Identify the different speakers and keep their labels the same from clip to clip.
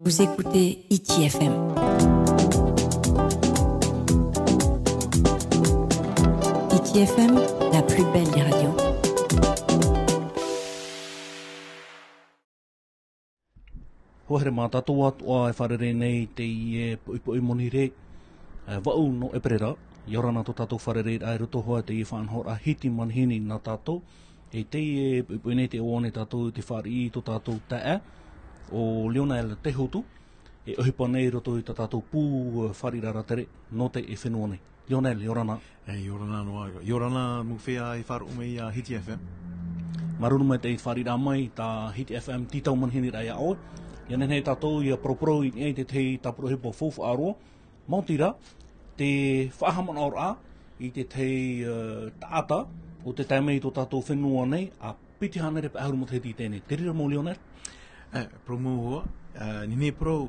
Speaker 1: Vous écoutez ITFM. ITFM, la plus belle des radios.
Speaker 2: Hohere mā tātou atua e wharere nei te i poi moni re wau no e perera. Iorana to tātou wharere ai roto hoa te i whanhora hiti manhini nā tātou. E te i poi nei te oone tātou te whari i to tātou tae o Lionel te hotu. E ohipa nei roto i tātou pū wharirara tere no te e whenua nei. Lionel, Iorana.
Speaker 3: Iorana noa. Iorana muwhea i wharu me i Hiti FM.
Speaker 2: Marunu mai te i wharira mai tā Hiti FM titau manhini rai a oe. Ia nei tātou ia propro i nei te tapuro hipo fofu aroa. Mautira, te whahamana ora i te taata o te taimei to tātou whenua nei a piti hanere pe ahuru mo te hiti tēnei. Te rira mo Lionel?
Speaker 3: Promo hoa. Nini pro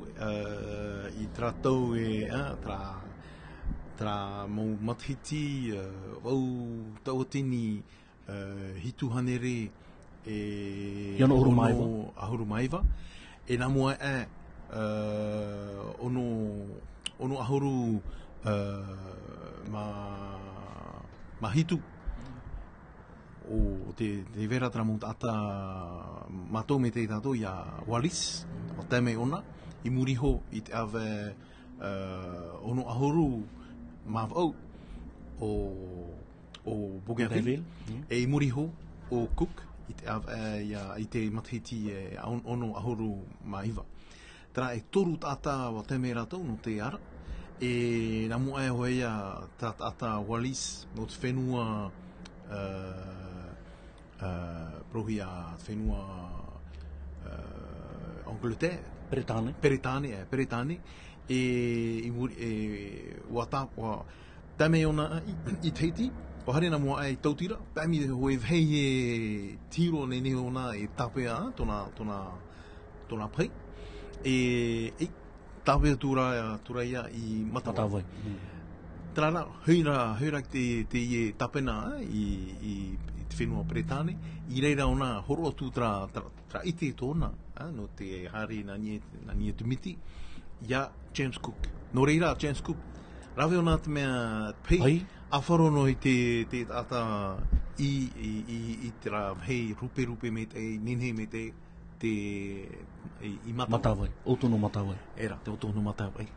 Speaker 3: i tratou e tra mo mathiti au tautini hitu hanere e
Speaker 2: Iano Ahurumaiva.
Speaker 3: Ahurumaiva. E nā mua ono ahuru ma hitu o te vera tramont ata matou me te tātou ia Wallis o tēmei ona i muriho i te ave ono ahuru mawau o Bougainville e i muriho o Cook i te mathiti ono ahuru maiva. Tera e toru tata wa tēmei rātou no te ara. E nā mua e hoea tata Wallis no te whenua prohi a whenua Angleterre. Peretane. E wa tēmei ona i teiti. O hare na mua ai tautira, pēmi hoi vhei e tiro nei ona e tapea tona pai. E tapea turaia i Matawai. Tērā, heira te i tapena i te whenua Peretane. I reira ona horo atu tra ite tōna, no te hari na nie tumiti, ia James Cook. No reira James Cook. Rawe ona te mea pei. A wharono i te ata i te rā hei rupe me te ninhei me te i Matawai.
Speaker 2: Otono Matawai.
Speaker 3: Era, te otono Matawai.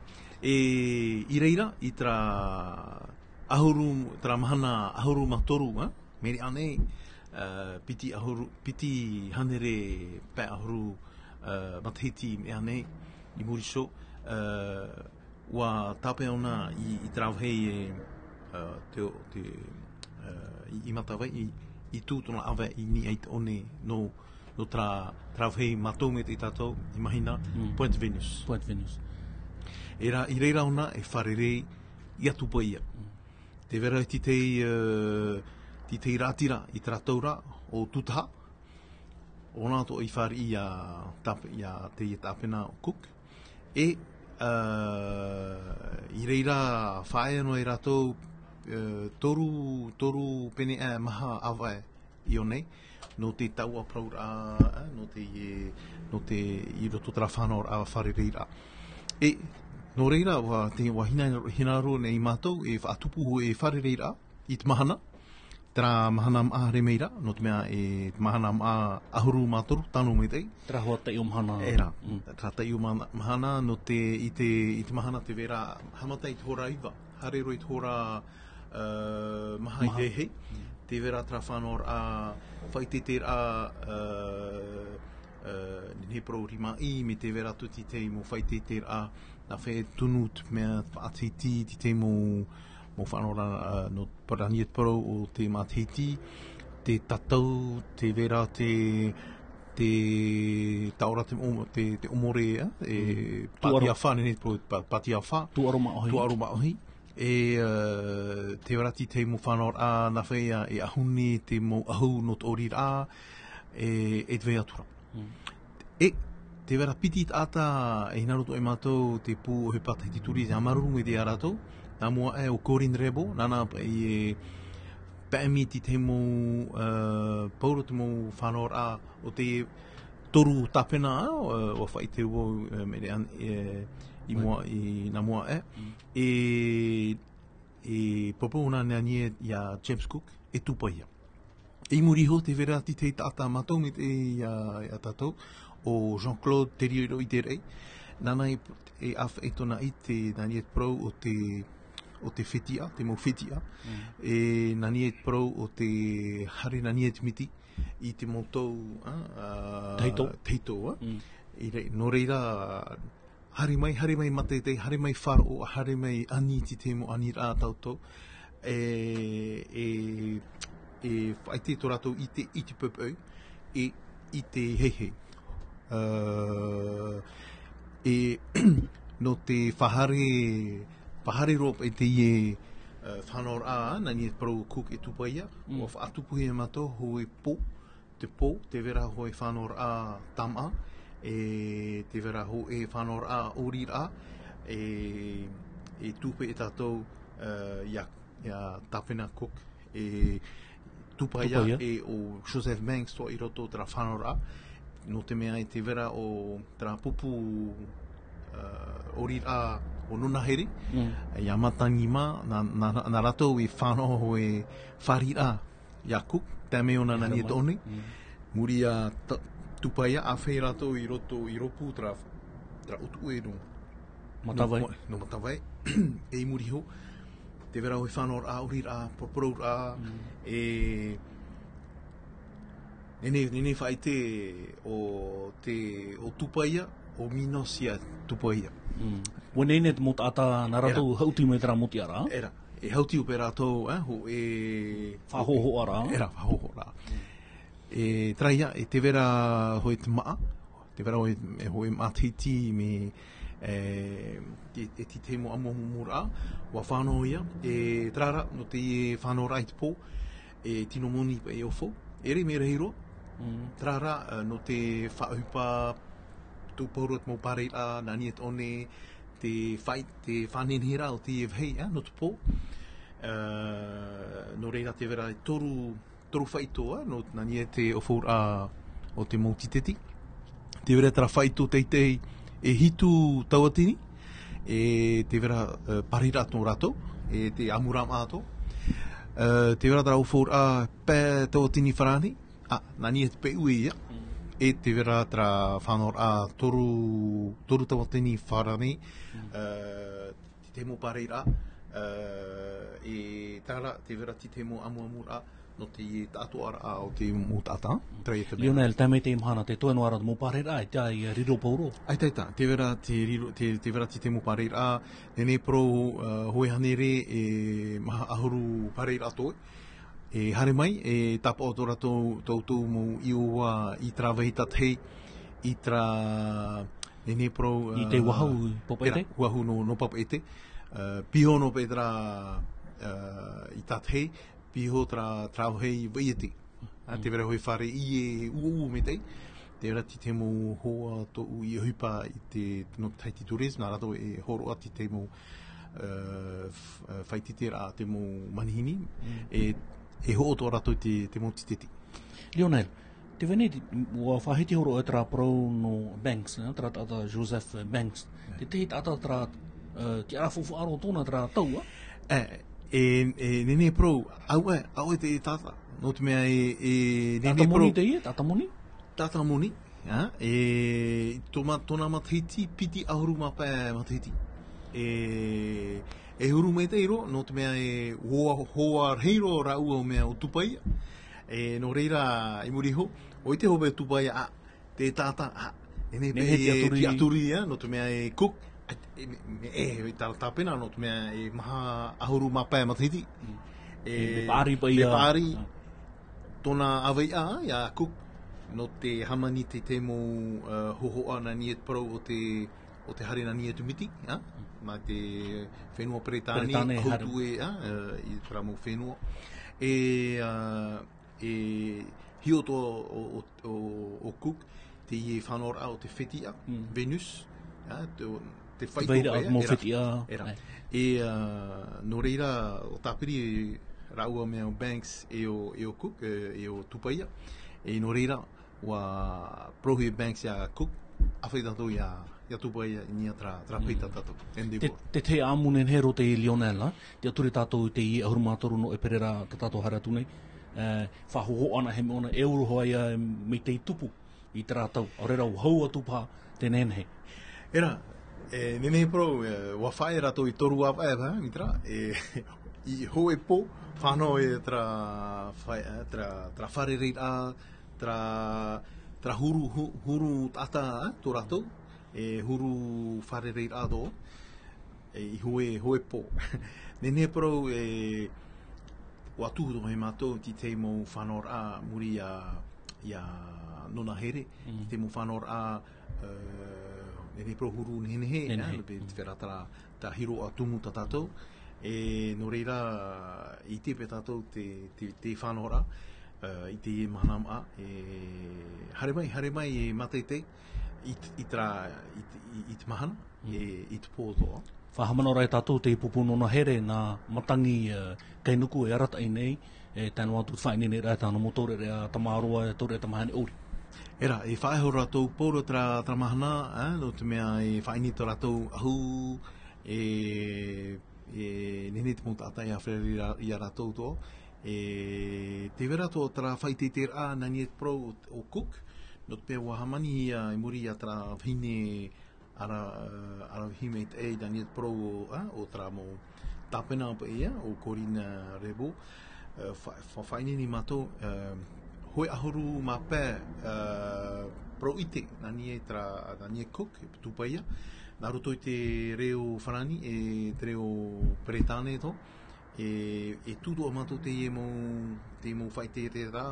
Speaker 3: E i reira, i tra mahana ahuru matoru, meri anei, piti hanere pe ahuru mathiti me anei, i muriso, wa tape ona i trau hei i Matawai i tūtona awe i ni eit one no trawhei matou me te tātou i mahina Point Venus. I reira ona e wharerei i atupa ia. Te vera ti te rātira i tātaura o tutaha. Ona to i whare i te tāpena o Cook. E i reira whae no e rātou toru pene maha awae i o nei no te taua praura no te i roto tra whanau a whare reira e no reira wa hinaro nei mātou e whaatupu e whare reira i te mahana tra mahana maa remeira no te mea e mahana maa ahuru mātoru tano me tei
Speaker 2: Tra hoa te iu mahana
Speaker 3: era tra te iu mahana no te i te mahana te vera hamata i te hora iwa harero i te hora maha i hei, te vera tra whanor a whaite a Nipro rima i me te vera tuti te mo whaite a na whae tunut mea atiti te mo whanor no paraniet pro o te matiti te tatau, te vera te taura te omore e patia wha nene pro patia wha tuaroma ohi e te warati te mo whanor a na whaia e ahuni te mo ahu no te orir a e te wea tura. E te wera piti ata e hinaroto e mātou te pū o he pata te turi te amaruru me te aratou nā mua e o Corin Rebo nana e pēmi te mo pauro te mo whanor a o te toru tapena o whai te uo mere an I mua I na mua e popo una nani ia James Cook e tupaia. E muriho te vera ti te tata matou me te ia tatou o Jean-Claude Terriero I te rei. Nana e af e tona I te nani et pro o te whetia, te mo whetia. E nani et pro o te hare nani et miti I te motou teito. No reira hare mai mate te, hare mai wharo, hare mai ani ti te mo ani rā tautou. E whai te toratou I te iti pupau e I te hehe. E no te whahare rop e te ie whanor a nani e parau Cook e tupaia o whaatupuhi e mato hoi te vera hoi whanor a tam a e te vera hoi whanor a ori a e tupe e tatou ia Tapena Cook e tupaia e o Joseph Banks to I roto tra whanor a no te mea I te vera o tra pupu ori a o Nunaheri e amatangi ma na rato I whanoho e whari a ia Cook te me ona nani e tone muri a tupaia a whai rato I roto I ropu tra utu e no matawai e muri ho te vera o whanor a ori a porporou a e nene whai o tupaia o minosia tupaia.
Speaker 2: Wene ne te mota ata na rato hauti me tera moti ara?
Speaker 3: Era. E hauti o pera tō ho e...
Speaker 2: Whahoho ara?
Speaker 3: Era, whahoho ara. E traia, e te vera hoi te maa. Te vera hoi matiti me e ti te mo amomura wa whanau ia. E trara, no te whanau right po e tino moni pa e ofo. Ere me reiro. Trara, no te whaupa tu porot mo pare a nani et one te whanenhera o te evhei no te po no reira te vera toru whaitoa no nani e te ofo a o te multiteti te vera tra whaito teitei e hitu tauatini e te vera parira no rato e te amuram ato te vera tra ofo a pe tauatini wharani nani e te pe ui ia e te vera tra whanor a toru tawatini wharani te mo pareira e tara te vera te mo amuamura no te tato ara o te mo tata
Speaker 2: Lionel, taimei te imhana te toeno ara mo pareira e tai riro pauro
Speaker 3: ai taita, te vera te mo pareira nene pro hoi hanere e maha ahuru pareira toi e hare mai, e tapa o tora tautou mo I oa I tra vahitathei, I tra nene pro...
Speaker 2: I te wahau popaete?
Speaker 3: Era, wahau no papaete. Piho no pe tra I tathei, piho tra trauhei vaiete. Te vera hoi whare I e uu me tei. Te vera ti te mo hoa to I hupa I te no taiti tures, nā rato e horo ati te mo whaititera te mo manihini. E ho to rato te multiteti.
Speaker 2: Lionel, te vene ua whahiti horo e tra pro no Banks, tra tata Joseph Banks. Te tehi tata tra ki arafufu aro tōna tra taua?
Speaker 3: Nene pro, au e te tata. No te mea
Speaker 2: Tata moni te ie, tata moni?
Speaker 3: Tata moni, tōna matahiti, piti ahuru mapea matahiti. E huru me te iro, no te mea hoa reiro ra ua o mea o tupaia. No reira I muri ho, o I te hobe tupaia te tata, nene pe ki aturi, no te mea Cook, tāpena no te mea maha ahuru mapea matahiti.
Speaker 2: Me pāri pa ia.
Speaker 3: Me pāri, tōna awai ia Cook, no te hamani te mo hohoa na ni et pro o te hare na ni e tumiti, ma te whenua Peretane, hautu I tra mo whenua. Hio to o Cook, te I whanor a o te whetia, Venus, te whaito
Speaker 2: era.
Speaker 3: No reira, o tāpiri raua mea o Banks e o Cook, e o tupaia, no reira, wa prohi banks ya cook afei tatou ya tupa ia nia tra peita tatou
Speaker 2: te amunen hero te Lionel te aturi tatou te i ahurumatoru no e perera tatou haratu nei whahoho ana he meona euro hoa ia me te tupu i te rātau o rera o hau atu pā te nenhe
Speaker 3: era nene pro wa whae ratou i toru apa e pa mitra i hoe po whanau e tra whare reit a tra huru tata to ratou huru whare reit a do i hoe po nene pro watu do he mato ti te mo whanau a muri ia nona here ti te mo whanau a nene pro huru nehe te wheratara ta hiro a tumu tatatou no reira i te pe tatou te whanora i te mahanam a hare mai e mateitei i te mahana i te pōtoa
Speaker 2: whahamanora e tatou te pupunona here nā matangi kei nuku e arata i nei tēnu atu whainene rea tāna motore rea tamaroa e tore tamahane ori
Speaker 3: era e whaeho ratou pōro tra mahana no te mea e whainita ratou ahu nene te mota atai a whereri i a ratou to te vera to tra whaite te ra nani e pro o cook no te pēr wahamani i muri a tra hine ara hime te nani e pro o tra mo tapena apa ia o korina rebo whaine ni mato hoi ahuru ma pē pro ite nani e tra nani e cook tupa ia nā roto i te reo whanani te reo Peretane to tuto amato te mo whai te rā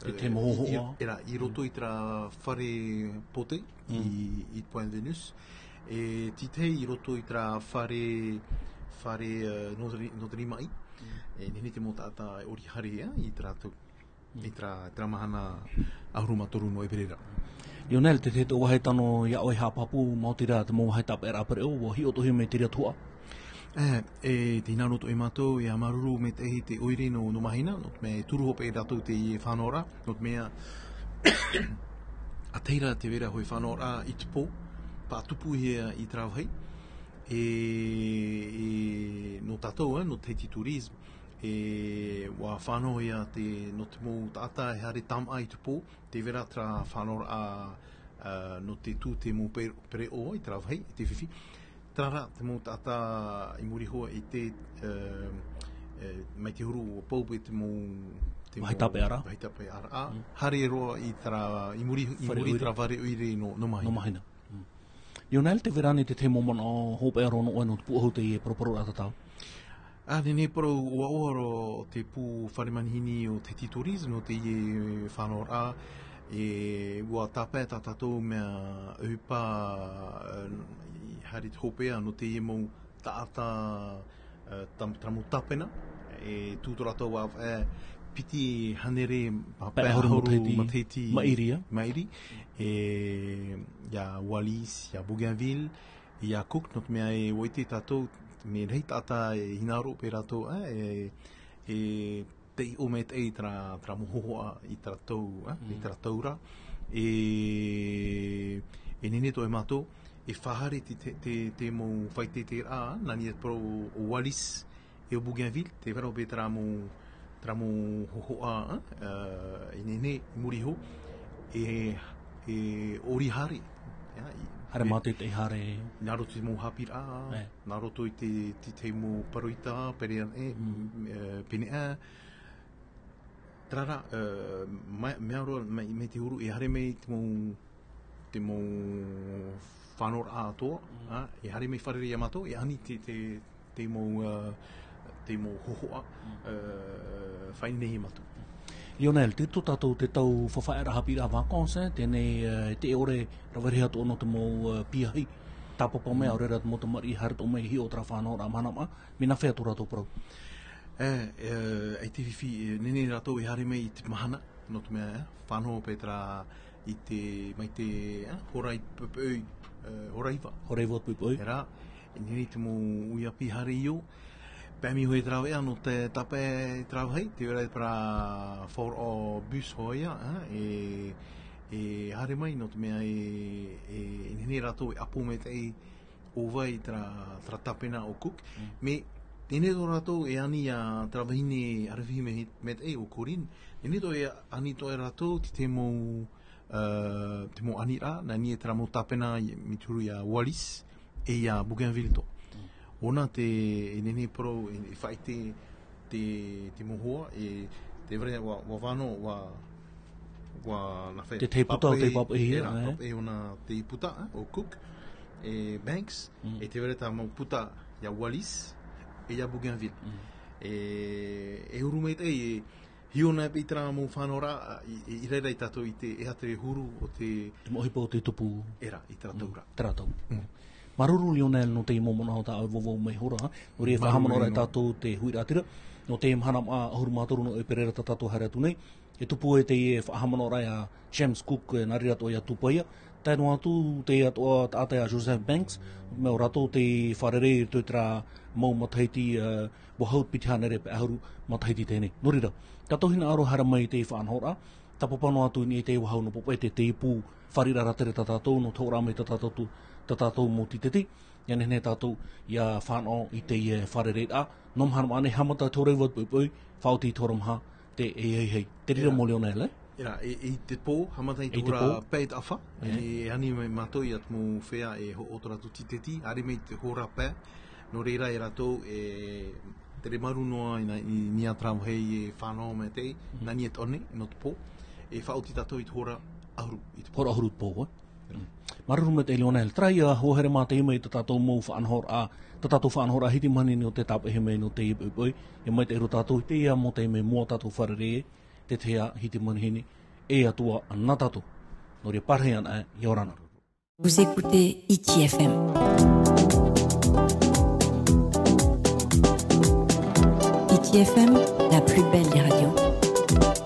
Speaker 2: te mohoa
Speaker 3: i roto i tra whare pote i Point Venus ti te i roto i tra whare notari mai nene te mo tata ori harea i tra mahana ahurumatoru no e perera
Speaker 2: Lionel, te te wahai tano ia oi hapapu mau te rea te mō wahai tape era pare o hi o tohi me te rea tua?
Speaker 3: Te naro to e matou e amaruru me te te oire no mahina no me turu hope e ratou te i whanora no mea a teira te vera hoi whanora i te pō pa tupu hea i trawhai no tatou no te turismo wa whanau ia no te mō tata e hare tama i te pō te vera tra whanau no te tū te mō pere o i tra whai, te whiwhi trara te mō tata i muri hoa i te mai te huru o pōpe te mō
Speaker 2: Mahitape ara
Speaker 3: hare roa i muri tra whare uire no mahina
Speaker 2: Lionel, te verani te te momona o hope arono o no te puahu te i e proporo atatau
Speaker 3: nene pro ua oro te pū wharemanihini o te turismo te i whanau a ua tape tatou mea upa hari te hopea no te i mou taata tramu tapena tūtorato wa piti hanere
Speaker 2: pēhoru mateti
Speaker 3: mairi ia Wallis, ia Bougainville ia Cook no te mea e oite tatou me rei tata hinaro pe rato te o me te tra mohoa i tratou i trataura nene to e mato e whahare te mo whaite te a nani e pro o Wallis e o Bougainville te wharo pe tra mo hohoa nene muriho orihare
Speaker 2: Hare mate te hare
Speaker 3: Nā roto i mō hapira, nā roto i te mō paroita, pene trara, mea roa, me te huru, e hare mei te mō whanor a atoa, e hare mei wharere i amato, e ani te mō hohoa, whainei i mato.
Speaker 2: Lionel, te tō tātou te tau whawhaera hapira vacances, tēnei te ore rawareha tō no te mō piahi, tāpapa mea o rera mō te mari harit o mei hi o tra whanau rā manama, mina whea tō rātou parau.
Speaker 3: Ei te whiwhi, nene rātou e hare mei i te mahana, no te mea whanau Petra i te, mai te horai pupui, horaiwa.
Speaker 2: Horaiwa pupui.
Speaker 3: Era, nene te mō uiapi hare i o, Pēmi hoi trau ea no te tape trau hei, te wera para for o bus hoia, e hare mai no te mea e nini rato e apu me te o vai tra tapena o Cook. Me tēne tō rato e ani a trawahine arewhi me te o Korin. Tēne tō e ani tō e rato te mo ani rā, na ni e tra mo tapena mi turu i a Wallis e a Bougainville tō. Ona te nene pro e whai te mohoa e te vare wa wano wa na whai
Speaker 2: te puta o te papu
Speaker 3: e ona te puta o Cook e Banks e te vare ta mau puta ia Wallis e ia Bougainville e huru mei te e hiona e tra mo whanora i reira i tato i te e hate huru o te
Speaker 2: mohipo o te tupu
Speaker 3: era i tatou ra
Speaker 2: taratau Maruru Lionel no te momona o ta vovo mai hora no re whahamanora e tātou te huiratira no te mhanam a ahuru mātoru no e perera ta tātou hare atu nei e tupu e te e whahamanora a James Cook e nari rato i a tupaia taino atu te atoa tātai a Joseph Banks me o rato te wharere i tui tra mau mataiti bohaut pitihanere pe ahuru mataiti tēnei norira tātou hina aro hara mai te whanhora tapopano atu ni e te wahau no popo e te teipu wharira ratere ta tātou no tōra mai ta tātou mō titeti, ia nene tātou ia whanau i te wharere a, nom hanam ane hamata tōrei wat pui, whauti tōramha te hei. Te rira mō leo nei,
Speaker 3: Era, e te pō, hamata i tōra pēt awha, e ani mai mātou i at mō whea e o tō ratu titeti, are mei te hōra pē, no reira e ratou e te re maru noa i ni atramu hei e whanau me te, na ni et one, no te pō, e whauti tātou i te hōra ahuru.
Speaker 2: Hōra ahuru pō, Maruru me te Lionel, trai a hohere mā te himei te tātou mou whaanhor a, te tātou whaanhor a hiti mani ni o te tāpe himei no te ipoi, e mai te ero tātou te ia mo te himei mua tātou wharere te tea hiti mani hini, e atua ana tātou, no rea parhean a Yorana.
Speaker 1: Vous écoutez ITFM. ITFM, la plus belle des radios.